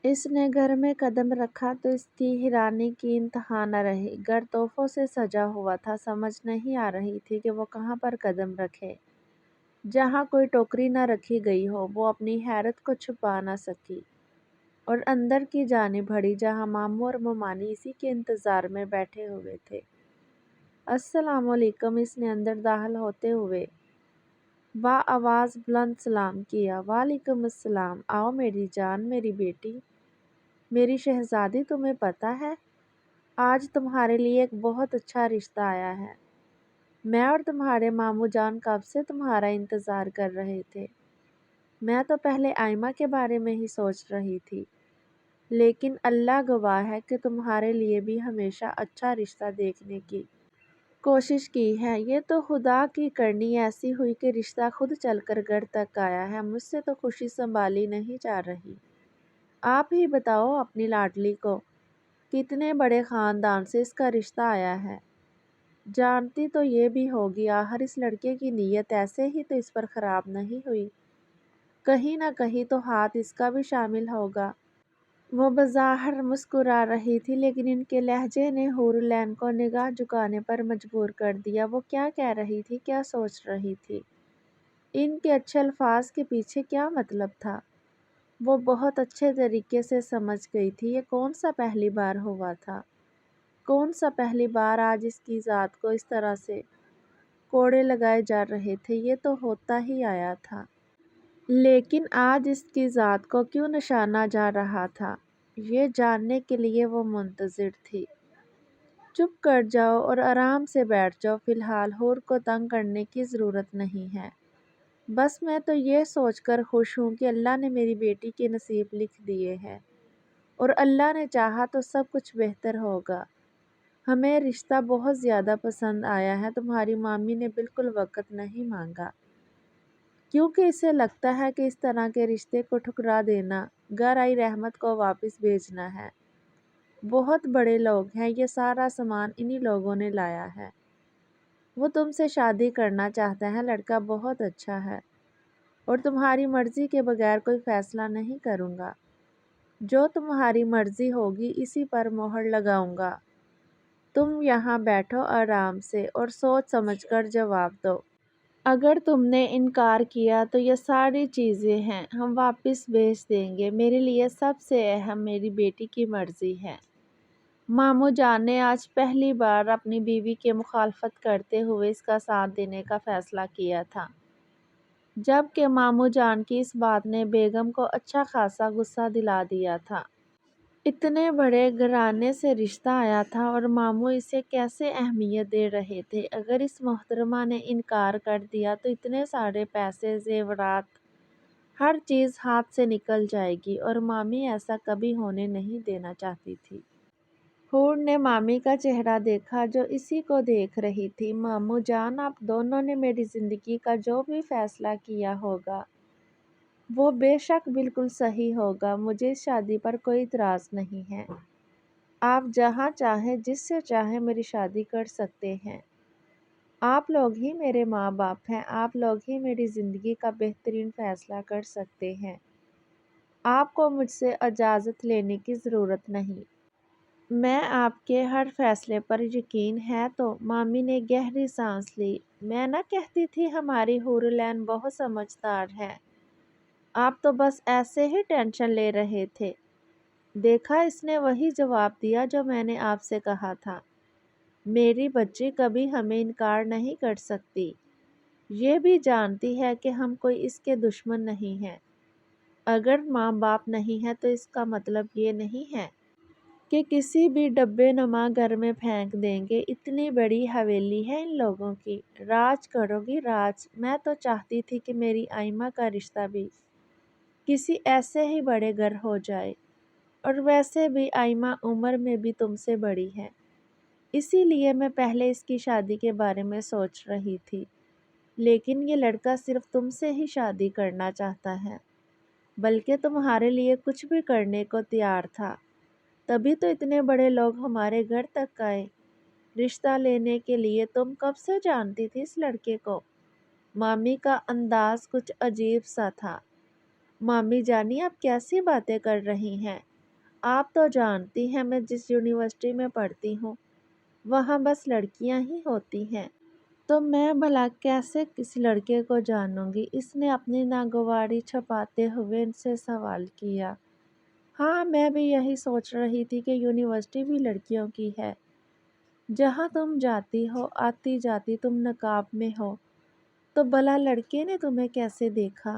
اس نے گھر میں قدم رکھا تو اس کی حیرانی کی انتہا نہ رہی۔ گھر تحفوں سے سجا ہوا تھا، سمجھ نہیں آ رہی تھی کہ وہ کہاں پر قدم رکھے۔ جہاں کوئی ٹوکری نہ رکھی گئی ہو، وہ اپنی حیرت کو چھپا نہ سکی اور اندر کی جانب بڑھی جہاں ماموں اور ممانی اسی کے انتظار میں بیٹھے ہوئے تھے۔ السلام علیکم، اس نے اندر داخل ہوتے ہوئے آواز بلند سلام کیا۔ وعلیکم السلام، آؤ میری جان، میری بیٹی، میری شہزادی، تمہیں پتہ ہے آج تمہارے لیے ایک بہت اچھا رشتہ آیا ہے۔ میں اور تمہارے ماموں جان کب سے تمہارا انتظار کر رہے تھے۔ میں تو پہلے آئمہ کے بارے میں ہی سوچ رہی تھی، لیکن اللہ گواہ ہے کہ تمہارے لیے بھی ہمیشہ اچھا رشتہ دیکھنے کی کوشش کی ہے۔ یہ تو خدا کی کرنی ایسی ہوئی کہ رشتہ خود چل کر گھر تک آیا ہے۔ مجھ سے تو خوشی سنبھالی نہیں جا رہی۔ آپ ہی بتاؤ اپنی لاڈلی کو، کتنے بڑے خاندان سے اس کا رشتہ آیا ہے۔ جانتی تو یہ بھی ہوگی آخر اس لڑکے کی نیت ایسے ہی تو اس پر خراب نہیں ہوئی، کہیں نہ کہیں تو ہاتھ اس کا بھی شامل ہوگا۔ وہ بظاہر مسکرا رہی تھی، لیکن ان کے لہجے نے حور العین کو نگاہ جھکانے پر مجبور کر دیا۔ وہ کیا کہہ رہی تھی، کیا سوچ رہی تھی، ان کے اچھے الفاظ کے پیچھے کیا مطلب تھا، وہ بہت اچھے طریقے سے سمجھ گئی تھی۔ یہ کون سا پہلی بار ہوا تھا، کون سا پہلی بار آج اس کی ذات کو اس طرح سے کوڑے لگائے جا رہے تھے۔ یہ تو ہوتا ہی آیا تھا، لیکن آج اس کی ذات کو کیوں نشانا جا رہا تھا، یہ جاننے کے لیے وہ منتظر تھی۔ چپ کر جاؤ اور آرام سے بیٹھ جاؤ، فی الحال حور کو تنگ کرنے کی ضرورت نہیں ہے۔ بس میں تو یہ سوچ کر خوش ہوں کہ اللہ نے میری بیٹی کے نصیب لکھ دیے ہیں، اور اللہ نے چاہا تو سب کچھ بہتر ہوگا۔ ہمیں رشتہ بہت زیادہ پسند آیا ہے۔ تمہاری مامی نے بالکل وقت نہیں مانگا، کیونکہ اسے لگتا ہے کہ اس طرح کے رشتے کو ٹھکرا دینا گھر آئی رحمت کو واپس بھیجنا ہے۔ بہت بڑے لوگ ہیں، یہ سارا سامان انہی لوگوں نے لایا ہے۔ وہ تم سے شادی کرنا چاہتا ہے، لڑکا بہت اچھا ہے، اور تمہاری مرضی کے بغیر کوئی فیصلہ نہیں کروں گا۔ جو تمہاری مرضی ہوگی اسی پر مہر لگاؤں گا۔ تم یہاں بیٹھو آرام سے اور سوچ سمجھ کر جواب دو۔ اگر تم نے انکار کیا تو یہ ساری چیزیں ہیں ہم واپس بھیج دیں گے۔ میرے لیے سب سے اہم میری بیٹی کی مرضی ہے۔ ماموں جان نے آج پہلی بار اپنی بیوی کی مخالفت کرتے ہوئے اس کا ساتھ دینے کا فیصلہ کیا تھا، جبکہ ماموں جان کی اس بات نے بیگم کو اچھا خاصا غصہ دلا دیا تھا۔ اتنے بڑے گھرانے سے رشتہ آیا تھا اور ماموں اسے کیسے اہمیت دے رہے تھے۔ اگر اس محترمہ نے انکار کر دیا تو اتنے سارے پیسے، زیورات، ہر چیز ہاتھ سے نکل جائے گی، اور مامی ایسا کبھی ہونے نہیں دینا چاہتی تھی۔ حور نے مامی کا چہرہ دیکھا جو اسی کو دیکھ رہی تھی۔ ماموں جان، آپ دونوں نے میری زندگی کا جو بھی فیصلہ کیا ہوگا وہ بے شک بالکل صحیح ہوگا۔ مجھے اس شادی پر کوئی اعتراض نہیں ہے۔ آپ جہاں چاہیں جس سے چاہیں میری شادی کر سکتے ہیں۔ آپ لوگ ہی میرے ماں باپ ہیں، آپ لوگ ہی میری زندگی کا بہترین فیصلہ کر سکتے ہیں۔ آپ کو مجھ سے اجازت لینے کی ضرورت نہیں۔ میں آپ کے ہر فیصلے پر یقین ہے تو۔ مامی نے گہری سانس لی۔ میں نہ کہتی تھی ہماری حور العین بہت سمجھدار ہے، آپ تو بس ایسے ہی ٹینشن لے رہے تھے۔ دیکھا، اس نے وہی جواب دیا جو میں نے آپ سے کہا تھا۔ میری بچی کبھی ہمیں انکار نہیں کر سکتی، یہ بھی جانتی ہے کہ ہم کوئی اس کے دشمن نہیں ہیں۔ اگر ماں باپ نہیں ہے تو اس کا مطلب یہ نہیں ہے کہ کسی بھی ڈبے نما گھر میں پھینک دیں گے۔ اتنی بڑی حویلی ہے ان لوگوں کی، راج کرو گی راج۔ میں تو چاہتی تھی کہ میری آئمہ کا رشتہ بھی کسی ایسے ہی بڑے گھر ہو جائے، اور ویسے بھی آئمہ عمر میں بھی تم سے بڑی ہے، اسی لیے میں پہلے اس کی شادی کے بارے میں سوچ رہی تھی، لیکن یہ لڑکا صرف تم سے ہی شادی کرنا چاہتا ہے، بلکہ تمہارے لیے کچھ بھی کرنے کو تیار تھا، تبھی تو اتنے بڑے لوگ ہمارے گھر تک آئے رشتہ لینے کے لیے۔ تم کب سے جانتی تھی اس لڑکے کو؟ مامی کا انداز کچھ عجیب سا تھا۔ مامی جانی، آپ کیسی باتیں کر رہی ہیں؟ آپ تو جانتی ہیں میں جس یونیورسٹی میں پڑھتی ہوں وہاں بس لڑکیاں ہی ہوتی ہیں، تو میں بھلا کیسے کسی لڑکے کو جانوں گی؟ اس نے اپنی ناگواری چھپاتے ہوئے ان سے سوال کیا۔ ہاں میں بھی یہی سوچ رہی تھی کہ یونیورسٹی بھی لڑکیوں کی ہے، جہاں تم جاتی ہو آتی جاتی تم نقاب میں ہو، تو بھلا لڑکے نے تمہیں کیسے دیکھا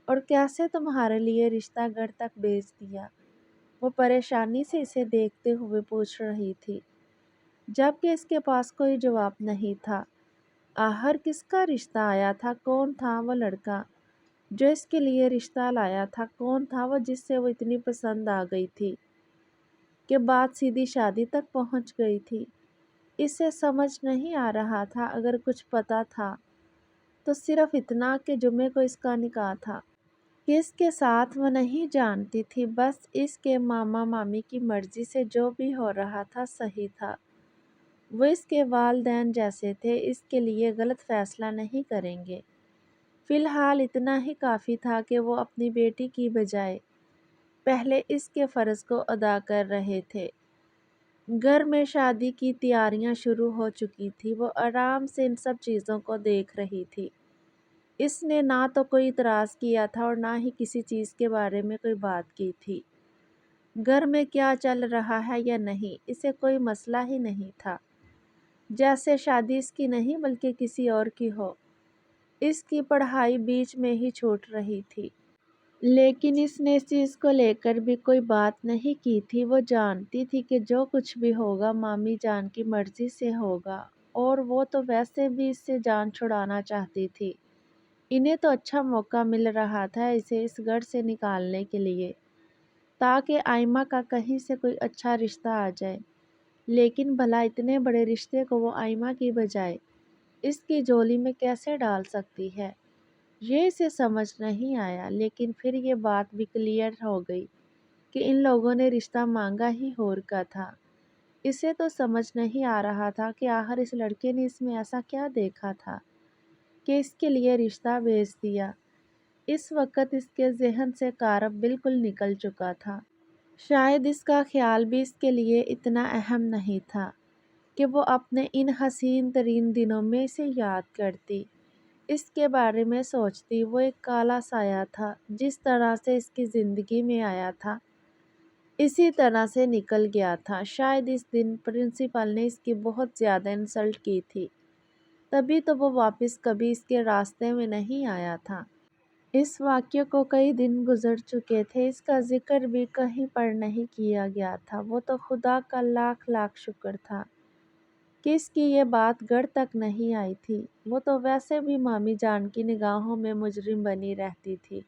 اور کیسے تمہارے لیے رشتہ گھر تک بھیج دیا؟ وہ پریشانی سے اسے دیکھتے ہوئے پوچھ رہی تھی، جبکہ اس کے پاس کوئی جواب نہیں تھا۔ آخر کس کا رشتہ آیا تھا؟ کون تھا وہ لڑکا جو اس کے لیے رشتہ لایا تھا؟ کون تھا وہ جس سے وہ اتنی پسند آ گئی تھی کہ بات سیدھی شادی تک پہنچ گئی تھی؟ اسے سمجھ نہیں آ رہا تھا، اگر کچھ پتا تھا تو صرف اتنا کہ جمعے کو اس کا نکاح تھا۔ کس کے ساتھ وہ نہیں جانتی تھی، بس اس کے ماما مامی کی مرضی سے جو بھی ہو رہا تھا صحیح تھا۔ وہ اس کے والدین جیسے تھے، اس کے لیے غلط فیصلہ نہیں کریں گے۔ فی الحال اتنا ہی کافی تھا کہ وہ اپنی بیٹی کی بجائے پہلے اس کے فرض کو ادا کر رہے تھے۔ گھر میں شادی کی تیاریاں شروع ہو چکی تھی، وہ آرام سے ان سب چیزوں کو دیکھ رہی تھی۔ اس نے نہ تو کوئی اعتراض کیا تھا اور نہ ہی کسی چیز کے بارے میں کوئی بات کی تھی۔ گھر میں کیا چل رہا ہے یا نہیں اسے کوئی مسئلہ ہی نہیں تھا، جیسے شادی اس کی نہیں بلکہ کسی اور کی ہو۔ اس کی پڑھائی بیچ میں ہی چھوٹ رہی تھی، لیکن اس نے اس چیز کو لے کر بھی کوئی بات نہیں کی تھی۔ وہ جانتی تھی کہ جو کچھ بھی ہوگا مامی جان کی مرضی سے ہوگا، اور وہ تو ویسے بھی اس سے جان چھڑانا چاہتی تھی۔ انہیں تو اچھا موقع مل رہا تھا اسے اس گھر سے نکالنے کے لیے، تاکہ آئمہ کا کہیں سے کوئی اچھا رشتہ آ جائے، لیکن بھلا اتنے بڑے رشتے کو وہ آئمہ کی بجائے اس کی جولی میں کیسے ڈال سکتی ہے؟ یہ اسے سمجھ نہیں آیا، لیکن پھر یہ بات بھی کلیئر ہو گئی کہ ان لوگوں نے رشتہ مانگا ہی ہور کا تھا۔ اسے تو سمجھ نہیں آ رہا تھا کہ آخر اس لڑکے نے اس میں ایسا کیا دیکھا تھا کہ اس کے لیے رشتہ بھیج دیا۔ اس وقت اس کے ذہن سے کارب بالکل نکل چکا تھا۔ شاید اس کا خیال بھی اس کے لیے اتنا اہم نہیں تھا کہ وہ اپنے ان حسین ترین دنوں میں اسے یاد کرتی، اس کے بارے میں سوچتی۔ وہ ایک کالا سایہ تھا، جس طرح سے اس کی زندگی میں آیا تھا اسی طرح سے نکل گیا تھا۔ شاید اس دن پرنسپل نے اس کی بہت زیادہ انسلٹ کی تھی، تبھی تو وہ واپس کبھی اس کے راستے میں نہیں آیا تھا۔ اس واقعے کو کئی دن گزر چکے تھے، اس کا ذکر بھی کہیں پر نہیں کیا گیا تھا۔ وہ تو خدا کا لاکھ لاکھ شکر تھا کہ اس کی یہ بات گھر تک نہیں آئی تھی۔ وہ تو ویسے بھی مامی جان کی نگاہوں میں مجرم بنی رہتی تھی۔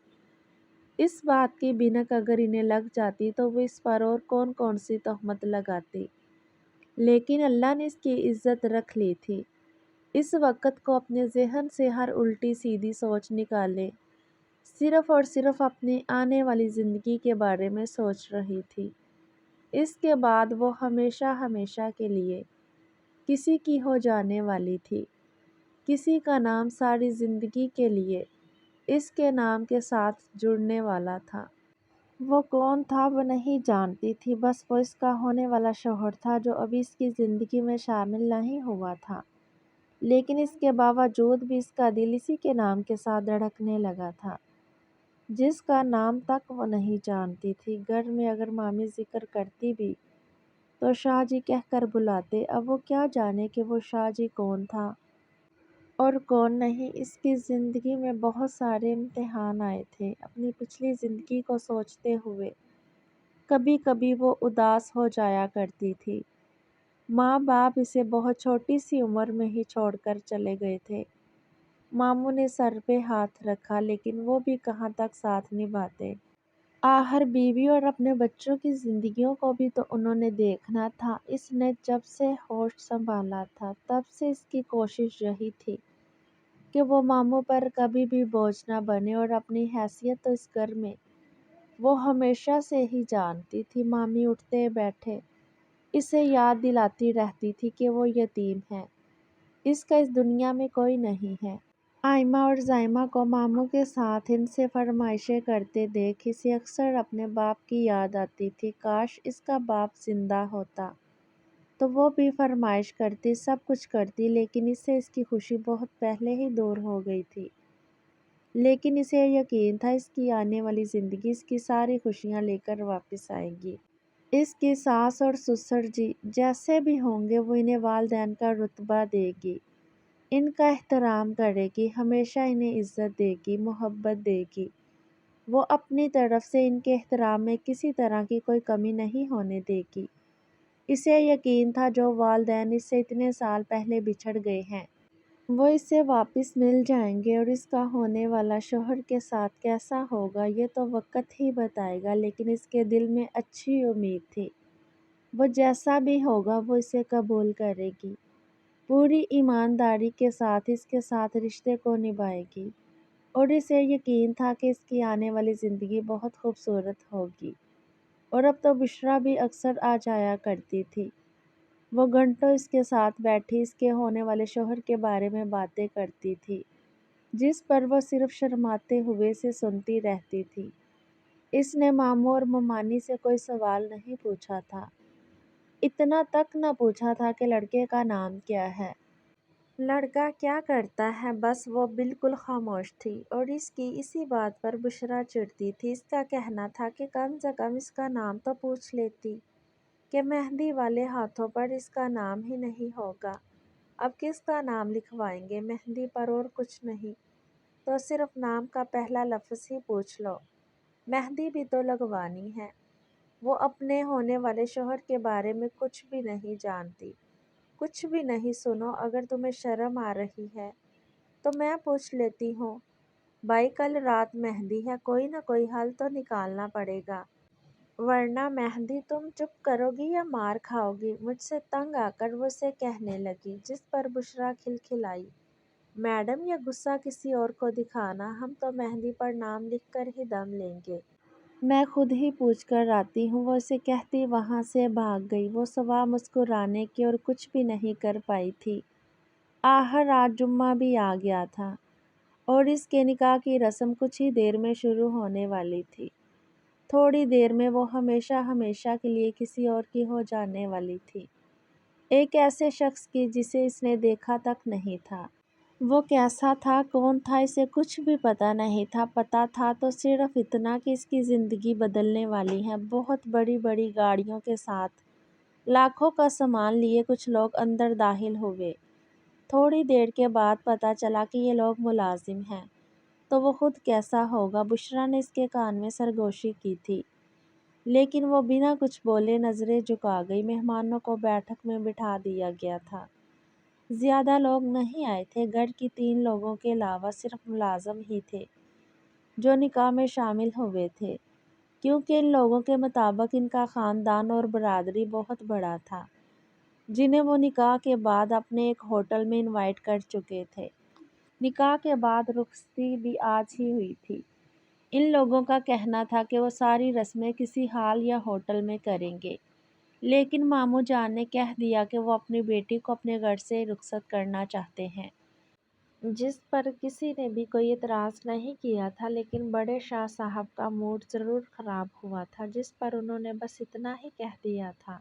اس بات کی بھنک اگر انہیں لگ جاتی تو وہ اس پر اور کون کون سی تہمت لگاتی، لیکن اللہ نے اس کی عزت رکھ لی تھی۔ اس وقت کو اپنے ذہن سے ہر الٹی سیدھی سوچ نکالے، صرف اور صرف اپنی آنے والی زندگی کے بارے میں سوچ رہی تھی۔ اس کے بعد وہ ہمیشہ ہمیشہ کے لیے کسی کی ہو جانے والی تھی، کسی کا نام ساری زندگی کے لیے اس کے نام کے ساتھ جڑنے والا تھا۔ وہ کون تھا وہ نہیں جانتی تھی، بس وہ اس کا ہونے والا شوہر تھا جو ابھی اس کی زندگی میں شامل نہیں ہوا تھا، لیکن اس کے باوجود بھی اس کا دل اسی کے نام کے ساتھ دھڑکنے لگا تھا، جس کا نام تک وہ نہیں جانتی تھی۔ گھر میں اگر مامی ذکر کرتی بھی تو شاہ جی کہہ کر بلاتے۔ اب وہ کیا جانے کہ وہ شاہ جی کون تھا اور کون نہیں۔ اس کی زندگی میں بہت سارے امتحان آئے تھے۔ اپنی پچھلی زندگی کو سوچتے ہوئے کبھی کبھی وہ اداس ہو جایا کرتی تھی۔ ماں باپ اسے بہت چھوٹی سی عمر میں ہی چھوڑ کر چلے گئے تھے۔ ماموں نے سر پہ ہاتھ رکھا، لیکن وہ بھی کہاں تک ساتھ نبھاتے۔ آخر بیوی اور اپنے بچوں کی زندگیوں کو بھی تو انہوں نے دیکھنا تھا۔ اس نے جب سے ہوش سنبھالا تھا تب سے اس کی کوشش یہی تھی کہ وہ ماموں پر کبھی بھی بوجھ نہ بنے، اور اپنی حیثیت تو اس گھر میں وہ ہمیشہ سے ہی جانتی تھی۔ مامی اٹھتے بیٹھے اسے یاد دلاتی رہتی تھی کہ وہ یتیم ہے، اس کا اس دنیا میں کوئی نہیں ہے۔ آئمہ اور زائمہ کو ماموں کے ساتھ ان سے فرمائشیں کرتے دیکھ اسے اکثر اپنے باپ کی یاد آتی تھی۔ کاش اس کا باپ زندہ ہوتا تو وہ بھی فرمائش کرتی، سب کچھ کرتی، لیکن اس سے اس کی خوشی بہت پہلے ہی دور ہو گئی تھی۔ لیکن اسے یقین تھا اس کی آنے والی زندگی اس کی ساری خوشیاں لے کر واپس آئے گی۔ اس کی ساس اور سسر جی جیسے بھی ہوں گے وہ انہیں والدین کا رتبہ دے گی، ان کا احترام کرے گی، ہمیشہ انہیں عزت دے گی، محبت دے گی۔ وہ اپنی طرف سے ان کے احترام میں کسی طرح کی کوئی کمی نہیں ہونے دے گی۔ اسے یقین تھا جو والدین اس سے اتنے سال پہلے بچھڑ گئے ہیں وہ اس سے واپس مل جائیں گے، اور اس کا ہونے والا شوہر کے ساتھ کیسا ہوگا یہ تو وقت ہی بتائے گا، لیکن اس کے دل میں اچھی امید تھی۔ وہ جیسا بھی ہوگا وہ اسے قبول کرے گی، پوری ایمانداری کے ساتھ اس کے ساتھ رشتے کو نبھائے گی، اور اسے یقین تھا کہ اس کی آنے والی زندگی بہت خوبصورت ہوگی۔ اور اب تو بشریٰ بھی اکثر آ جایا کرتی تھی۔ وہ گھنٹوں اس کے ساتھ بیٹھی اس کے ہونے والے شوہر کے بارے میں باتیں کرتی تھی، جس پر وہ صرف شرماتے ہوئے سے سنتی رہتی تھی۔ اس نے ماموں اور ممانی سے کوئی سوال نہیں پوچھا تھا، اتنا تک نہ پوچھا تھا کہ لڑکے کا نام کیا ہے، لڑکا کیا کرتا ہے، بس وہ بالکل خاموش تھی۔ اور اس کی اسی بات پر بشریٰ چڑھتی تھی۔ اس کا کہنا تھا کہ کم سے کم اس کا نام تو پوچھ لیتی، کہ مہندی والے ہاتھوں پر اس کا نام ہی نہیں ہوگا، اب کس کا نام لکھوائیں گے مہندی پر، اور کچھ نہیں تو صرف نام کا پہلا لفظ ہی پوچھ لو، مہندی بھی تو لگوانی ہے۔ وہ اپنے ہونے والے شوہر کے بارے میں کچھ بھی نہیں جانتی، کچھ بھی نہیں۔ سنو، اگر تمہیں شرم آ رہی ہے تو میں پوچھ لیتی ہوں، بھائی کل رات مہندی ہے، کوئی نہ کوئی حل تو نکالنا پڑے گا، ورنہ مہندی تم چپ کرو گی یا مار کھاؤ گی۔ مجھ سے تنگ آ کر وہ اسے کہنے لگی، جس پر بشریٰ کھلکھلائی، میڈم یہ غصہ کسی اور کو دکھانا، ہم تو مہندی پر نام لکھ کر ہی دم لیں گے، میں خود ہی پوچھ کر آتی ہوں۔ وہ اسے کہتی وہاں سے بھاگ گئی۔ وہ سوا مسکرانے کی اور کچھ بھی نہیں کر پائی تھی۔ آخر آج جمعہ بھی آ گیا تھا اور اس کے نکاح کی رسم کچھ ہی دیر میں شروع ہونے والی تھی۔ تھوڑی دیر میں وہ ہمیشہ ہمیشہ کے لیے کسی اور کی ہو جانے والی تھی، ایک ایسے شخص کی جسے اس نے دیکھا تک نہیں تھا۔ وہ کیسا تھا، کون تھا، اسے کچھ بھی پتہ نہیں تھا۔ پتہ تھا تو صرف اتنا کہ اس کی زندگی بدلنے والی ہے۔ بہت بڑی بڑی گاڑیوں کے ساتھ لاکھوں کا سامان لیے کچھ لوگ اندر داخل ہوئے۔ تھوڑی دیر کے بعد پتہ چلا کہ یہ لوگ ملازم ہیں، تو وہ خود کیسا ہوگا۔ بشریٰ نے اس کے کان میں سرگوشی کی تھی، لیکن وہ بنا کچھ بولے نظریں جھکا گئی۔ مہمانوں کو بیٹھک میں بٹھا دیا گیا تھا۔ زیادہ لوگ نہیں آئے تھے، گھر کی 3 لوگوں کے علاوہ صرف ملازم ہی تھے جو نکاح میں شامل ہوئے تھے، کیونکہ ان لوگوں کے مطابق ان کا خاندان اور برادری بہت بڑا تھا، جنہیں وہ نکاح کے بعد اپنے ایک ہوٹل میں انوائٹ کر چکے تھے۔ نکاح کے بعد رخصتی بھی آج ہی ہوئی تھی۔ ان لوگوں کا کہنا تھا کہ وہ ساری رسمیں کسی ہال یا ہوٹل میں کریں گے، لیکن ماموں جان نے کہہ دیا کہ وہ اپنی بیٹی کو اپنے گھر سے رخصت کرنا چاہتے ہیں، جس پر کسی نے بھی کوئی اعتراض نہیں کیا تھا، لیکن بڑے شاہ صاحب کا موڈ ضرور خراب ہوا تھا، جس پر انہوں نے بس اتنا ہی کہہ دیا تھا۔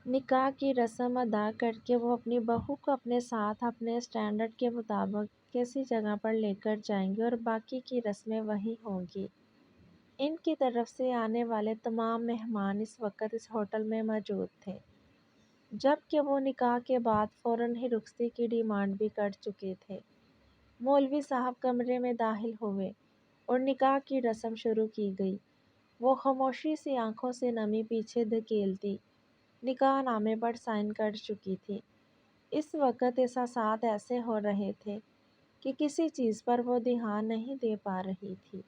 نکاح کی رسم ادا کر کے وہ اپنی بہو کو اپنے ساتھ اپنے اسٹینڈرڈ کے مطابق کسی جگہ پر لے کر جائیں گے اور باقی کی رسمیں وہیں ہوں گی۔ ان کی طرف سے آنے والے تمام مہمان اس وقت اس ہوٹل میں موجود تھے، جبکہ وہ نکاح کے بعد فوراً ہی رخصتی کی ڈیمانڈ بھی کر چکے تھے۔ مولوی صاحب کمرے میں داخل ہوئے اور نکاح کی رسم شروع کی گئی۔ وہ خاموشی سے آنکھوں سے نمی پیچھے دھکیلتی نکاح نامے پر سائن کر چکی تھی۔ اس وقت احساسات ایسے ہو رہے تھے کہ کسی چیز پر وہ دھیان نہیں دے پا رہی تھی۔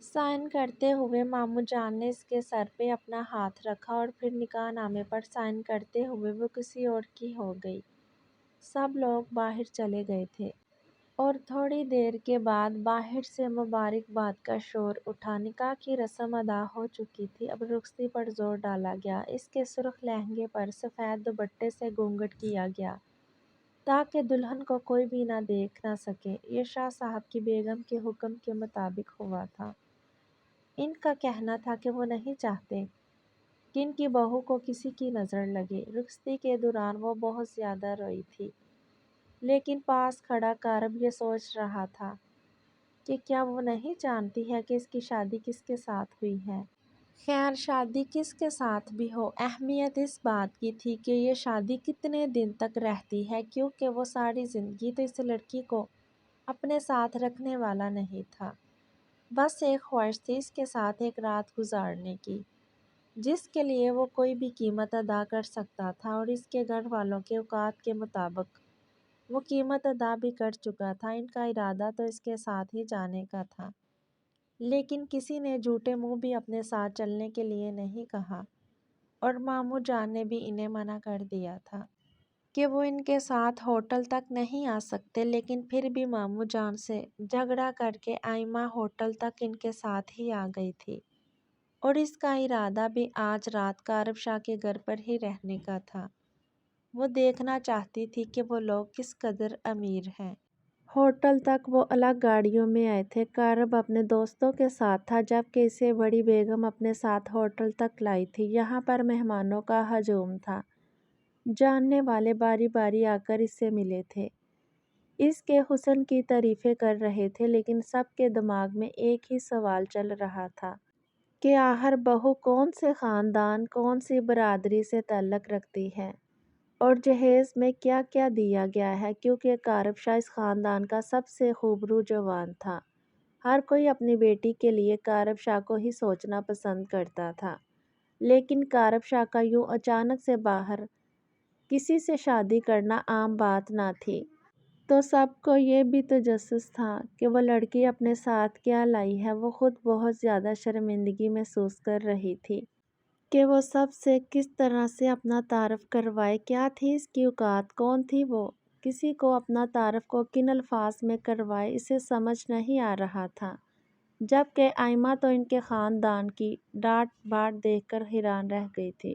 سائن کرتے ہوئے ماموں جان نے اس کے سر پہ اپنا ہاتھ رکھا اور پھر نکاح نامے پر سائن کرتے ہوئے وہ کسی اور کی ہو گئی۔ سب لوگ باہر چلے گئے تھے اور تھوڑی دیر کے بعد باہر سے مبارکباد کا شور اٹھا۔ نکاح کی رسم ادا ہو چکی تھی، اب رخصتی پر زور ڈالا گیا۔ اس کے سرخ لہنگے پر سفید دوپٹے سے گھونگھٹ کیا گیا تاکہ دلہن کو کوئی بھی نہ دیکھ نہ سکے۔ یہ شاہ صاحب کی بیگم کے حکم کے مطابق ہوا تھا۔ ان کا کہنا تھا کہ وہ نہیں چاہتے کہ ان کی بہو کو کسی کی نظر لگے۔ رخصتی کے دوران وہ بہت زیادہ روئی تھی، لیکن پاس کھڑا کارب یہ سوچ رہا تھا کہ کیا وہ نہیں جانتی ہے کہ اس کی شادی کس کے ساتھ ہوئی ہے۔ خیر، شادی کس کے ساتھ بھی ہو، اہمیت اس بات کی تھی کہ یہ شادی کتنے دن تک رہتی ہے، کیونکہ وہ ساری زندگی تو اس لڑکی کو اپنے ساتھ رکھنے والا نہیں تھا۔ بس ایک خواہش تھی اس کے ساتھ ایک رات گزارنے کی، جس کے لیے وہ کوئی بھی قیمت ادا کر سکتا تھا، اور اس کے گھر والوں کے اوقات کے مطابق وہ قیمت ادا بھی کر چکا تھا۔ ان کا ارادہ تو اس کے ساتھ ہی جانے کا تھا، لیکن کسی نے جھوٹے منہ بھی اپنے ساتھ چلنے کے لیے نہیں کہا، اور ماموں جان نے بھی انہیں منع کر دیا تھا کہ وہ ان کے ساتھ ہوٹل تک نہیں آ سکتے، لیکن پھر بھی ماموں جان سے جھگڑا کر کے آئمہ ہوٹل تک ان کے ساتھ ہی آ گئی تھی، اور اس کا ارادہ بھی آج رات کارب شاہ کے گھر پر ہی رہنے کا تھا۔ وہ دیکھنا چاہتی تھی کہ وہ لوگ کس قدر امیر ہیں۔ ہوٹل تک وہ الگ گاڑیوں میں آئے تھے۔ کارب اپنے دوستوں کے ساتھ تھا، جبکہ اسے بڑی بیگم اپنے ساتھ ہوٹل تک لائی تھی۔ یہاں پر مہمانوں کا ہجوم تھا۔ جاننے والے باری باری آ کر اس سے ملے تھے، اس کے حسن کی تعریفیں کر رہے تھے، لیکن سب کے دماغ میں ایک ہی سوال چل رہا تھا کہ آخر بہو کون سے خاندان، کون سی برادری سے تعلق رکھتی ہے، اور جہیز میں کیا کیا دیا گیا ہے، کیونکہ کارب شاہ اس خاندان کا سب سے خوبرو جوان تھا۔ ہر کوئی اپنی بیٹی کے لیے کارب شاہ کو ہی سوچنا پسند کرتا تھا، لیکن کارب شاہ کا یوں اچانک سے باہر کسی سے شادی کرنا عام بات نہ تھی۔ تو سب کو یہ بھی تجسس تھا کہ وہ لڑکی اپنے ساتھ کیا لائی ہے۔ وہ خود بہت زیادہ شرمندگی محسوس کر رہی تھی کہ وہ سب سے کس طرح سے اپنا تعارف کروائے۔ کیا تھی اس کی اوقات، کون تھی وہ، کسی کو اپنا تعارف کو کن الفاظ میں کروائے، اسے سمجھ نہیں آ رہا تھا۔ جبکہ آئمہ تو ان کے خاندان کی ڈاٹ باٹ دیکھ کر حیران رہ گئی تھی۔